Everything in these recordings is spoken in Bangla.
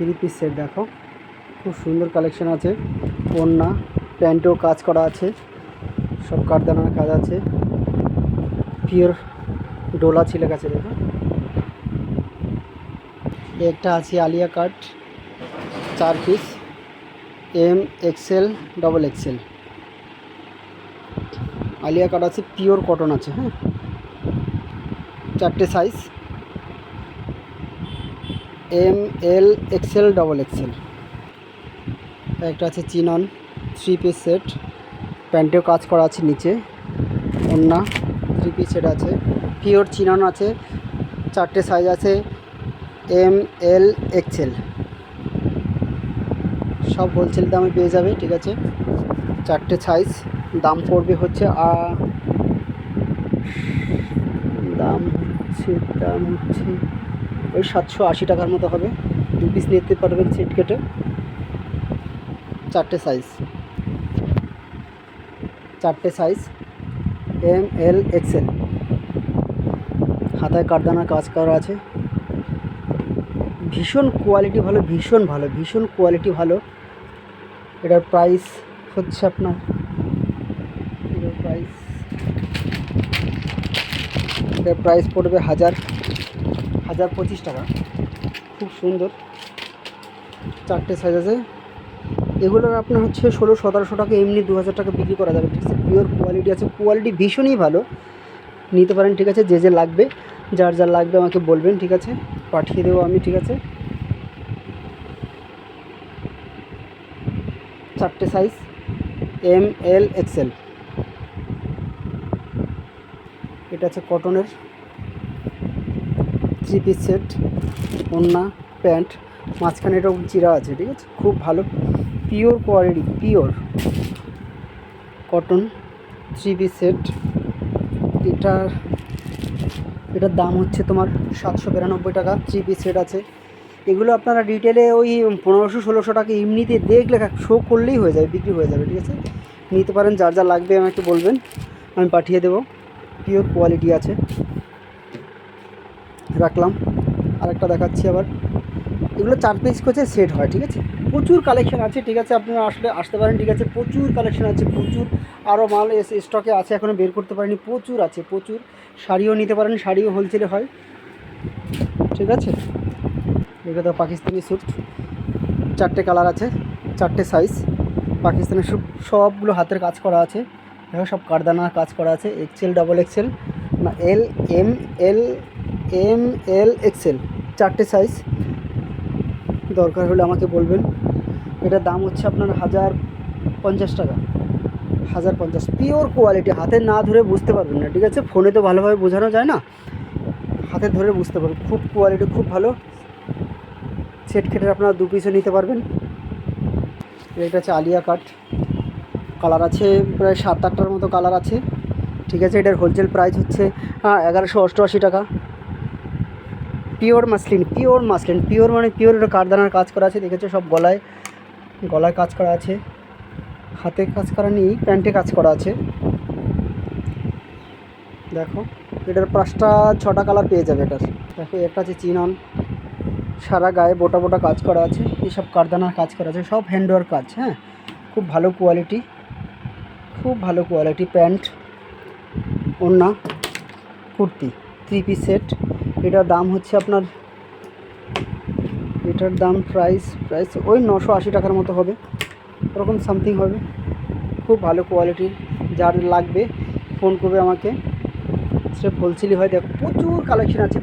থ্রি পিস সেট দেখো, খুব সুন্দর কালেকশন আছে। ওড়না প্যান্টেও কাজ করা আছে, সব কাঠদানার কাজ আছে। পিওর ডোলা ছিলে গেছে দেখো। একটা আছে Alia cut 4 piece, M XL double XL. Alia cut আছে, পিওর কটন আছে। হ্যাঁ, 4টে size, M L XL double XL. একটা আছে চিনন 3 পিস সেট, প্যান্টেও কাজ করা আছে নিচে। ওড়না 3 পিস সেট আছে, পিওর চিনন আছে। 4টে সাইজ আছে, এম এল এক্সেল। সব হোলসেল দামে পেয়ে যাবে, ঠিক আছে। 4টে সাইজ, দাম পড়বে হচ্ছে দাম হচ্ছে ওই 780 টাকার মতো হবে। 2 পিস নিতে পারবেন সেট কেটে। 4টে সাইজ, এম এল এক্সেল। হাতায় কাঠদানা কাজ করা আছে, ভীষণ কোয়ালিটি ভালো, ভীষণ কোয়ালিটি ভালো। এটার প্রাইস হচ্ছে আপনার, এটার প্রাইস পড়বে 1025 টাকা। খুব সুন্দর, 4টে সাইজ আছে। এগুলোর আপনার হচ্ছে 1600-1700 টাকা, এমনি 2000 টাকা বিক্রি করা যাবে, ঠিক আছে। পিওর কোয়ালিটি আছে, কোয়ালিটি ভীষণই ভালো, নিতে পারেন, ঠিক আছে। যে লাগবে, যার লাগবে আমাকে বলবেন, ঠিক আছে, পাঠিয়ে দেবো আমি, ঠিক আছে। 4টে সাইজ, এম এল এক্সেল। এটা আছে কটনের 3 পিস সেট, ওড়না প্যান্ট, মাঝখানে এরকম চিরা আছে, ঠিক আছে। খুব ভালো pure quality, pure cotton 3 piece set. এটার দাম হচ্ছে তোমার 792 টাকা। 3 পিস সেট আছে। এগুলো আপনারা রিটেলে ওই 1500-1600 টাকা, এমনিতে দেখলে শো করলেই হয়ে যাবে, বিক্রি হয়ে যাবে, ঠিক আছে। নিতে পারেন, যার লাগবে আমাকে বলবেন, আমি পাঠিয়ে দেবো। পিওর কোয়ালিটি আছে। রাখলাম, আরেকটা দেখাচ্ছি আবার। এগুলো 4 পিস করে সেট হয়, ঠিক আছে। প্রচুর কালেকশন আছে, ঠিক আছে। আপনারা আসতে পারেন, ঠিক আছে। প্রচুর কালেকশন আছে, প্রচুর। আরও মাল স্টকে আছে, এখনও বের করতে পারিনি। প্রচুর আছে, প্রচুর। শাড়িও নিতে পারেন, শাড়িও হোলসেলে হয়, ঠিক আছে। এটা তো পাকিস্তানি স্যুট, 4টে কালার আছে, 4টে সাইজ। পাকিস্তানি স্যুট সবগুলো হাতের কাজ করা আছে, দেখো, সব কাঠদানার কাজ করা আছে। এক্সেল ডবল এক্সেল না এম এল এক্সেল, 4টে সাইজ। দরকার হলে আমাকে বলবেন। এটার দাম হচ্ছে আপনার 1050 টাকা। 1050, পিওর কোয়ালিটি। হাতে না ধরে বুঝতে পারবেন না, ঠিক আছে। ফোনে তো ভালোভাবে বোঝানো যায় না, হাতে ধরে বুঝতে পারবেন। খুব কোয়ালিটি, খুব ভালো। সেট কেটে আপনারা 2 পিসও নিতে পারবেন। এটা হচ্ছে আলিয়া কাট, কালার আছে প্রায় 7-8টার মতো কালার আছে, ঠিক আছে। এটার হোলসেল প্রাইস হচ্ছে 1188 টাকা। পিওর মাসলিন, পিওর মানে পিওর। এটা কাঠদানার কাজ করা আছে, দেখেছো, সব গলায় কাজ করা আছে। হাতে কাজ করা নেই, প্যান্টে কাজ করা আছে, দেখো। এটার 5টা-6টা কালার পেয়ে যাবে এটার। দেখো, একটা আছে চিনন, সারা গায়ে বোটা কাজ করা আছে। এইসব কাঠদানার কাজ করা আছে, সব হ্যান্ডওয়ার্ক কাজ। হ্যাঁ, খুব ভালো কোয়ালিটি, প্যান্ট, ওড়না, কুর্তি 3 পিস সেট। এটার দাম হচ্ছে আপনার, এটার দাম প্রাইস ওই 980 টাকার মতো হবে, ওরকম সামথিং হবে। খুব ভালো কোয়ালিটির, যার লাগবে ফোন করবে আমাকে। সেটা হোলসেলই হয়। দেখো, প্রচুর কালেকশন আছে,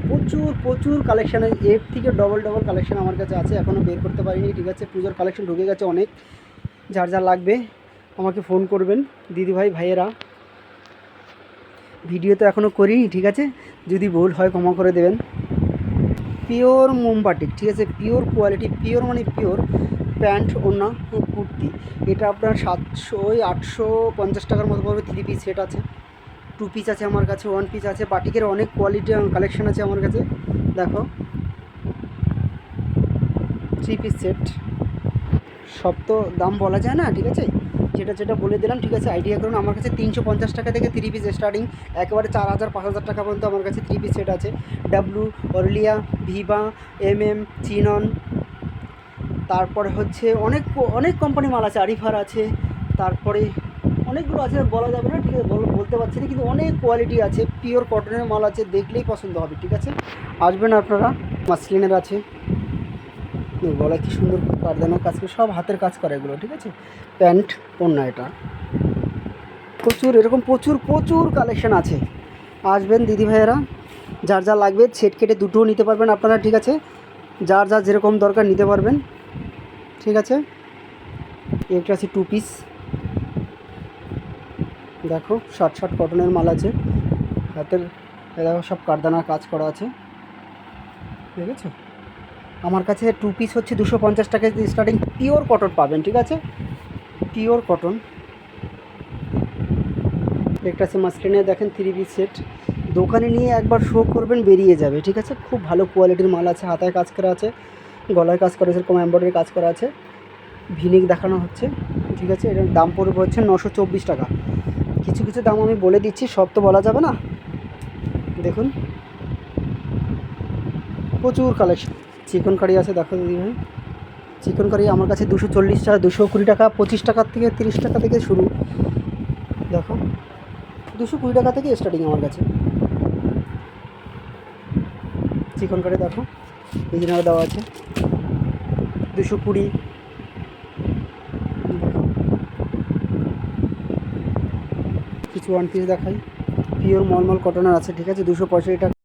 প্রচুর কালেকশান। এর থেকে ডবল কালেকশান আমার কাছে আছে, এখনও বের করতে পারিনি, ঠিক আছে। পুজোর কালেকশন ঢুকে গেছে অনেক। যার লাগবে আমাকে ফোন করবেন, দিদিভাই ভাইয়েরা। ভিডিও তো এখনও করিনি, ঠিক আছে। যদি ভুল হয় ক্ষমা করে দেবেন। পিওর মোমবাটিক, ঠিক আছে। পিওর কোয়ালিটি, পিওর মানে পিওর। প্যান্ট, ওড়না, কুর্তি। এটা আপনার 850 টাকার মতো পড়বে। 3 পিস সেট আছে, 2 পিস আছে আমার কাছে, 1 পিস আছে। বাটিকের অনেক কোয়ালিটি কালেকশন আছে আমার কাছে, দেখো। 3 পিস সেট, সব তো দাম বলা যায় না, ঠিক আছে। যেটা বলে দিলাম, ঠিক আছে। আইডিয়া করুন। আমার কাছে 350 টাকা থেকে 3 পিস স্টার্টিং, একেবারে 4000-5000 টাকা পর্যন্ত আমার কাছে 3 পিস সেট আছে। ডাব্লু, অরলিয়া, ভিভা, চিনন, তারপরে হচ্ছে অনেক অনেক কোম্পানি মাল আছে, আরিফার আছে, তারপরে অনেকগুলো আছে, বলা যাবে না, ঠিক আছে, বলতে পারছি না, কিন্তু অনেক কোয়ালিটি আছে, পিওর কটনের মাল আছে, দেখলেই পছন্দ হবে, ঠিক আছে, আসবেন আপনারা। মাসলিনের আছে, গলায় কি সুন্দর কারদানা কাজ করে, সব হাতের কাজ করে এগুলো, ঠিক আছে, প্যান্ট ওড়না, এটা প্রচুর, এরকম প্রচুর প্রচুর কালেকশন আছে। আসবেন দিদি ভাইয়েরা, যার যা লাগবে সেট কেটে দুটোও নিতে পারবেন আপনারা, ঠিক আছে, যার যার যেরকম দরকার নিতে পারবেন, ঠিক আছে। একটা আছে 2 পিস, দেখো শার্ট শার্ট কটনের মাল আছে, হাতের দেখো সব কারদানার কাজ করা আছে, ঠিক আছে। আমার কাছে 2 পিস হচ্ছে 250 টাকা স্টার্টিং, পিওর কটন পাবেন, ঠিক আছে, পিওর কটন। একটা আছে মাসলিনের, দেখেন 3 পিস সেট, দোকানে নিয়ে একবার শো করবেন, বেরিয়ে যাবে, ঠিক আছে, খুব ভালো কোয়ালিটির মাল আছে, হাতায় কাজ করা আছে, গলায় কাজ করা আছে, এরকম এমব্রয়ডারি কাজ করা আছে, ভিনিক দেখানো হচ্ছে, ঠিক আছে। এটার দাম পড়বে হচ্ছে 924 টাকা। কিছু কিছু দাম আমি বলে দিচ্ছি, সব তো বলা যাবে না। দেখুন প্রচুর কালেকশন। চিকন কারি আছে, দেখো দিদি ভাই, চিকন কারি আমার কাছে 240 টাকা, 220 টাকা, 25 টাকার থেকে 30 টাকা থেকে শুরু, দেখো 220 টাকা থেকে স্টার্টিং আমার কাছে চিকন কারি, দেখো ইঞ্জিনিয়ার দেওয়া আছে 220। কিছু ওয়ান পিস দেখাই, পিওর মলমল কটনের আছে, ঠিক আছে, 265 টাকা।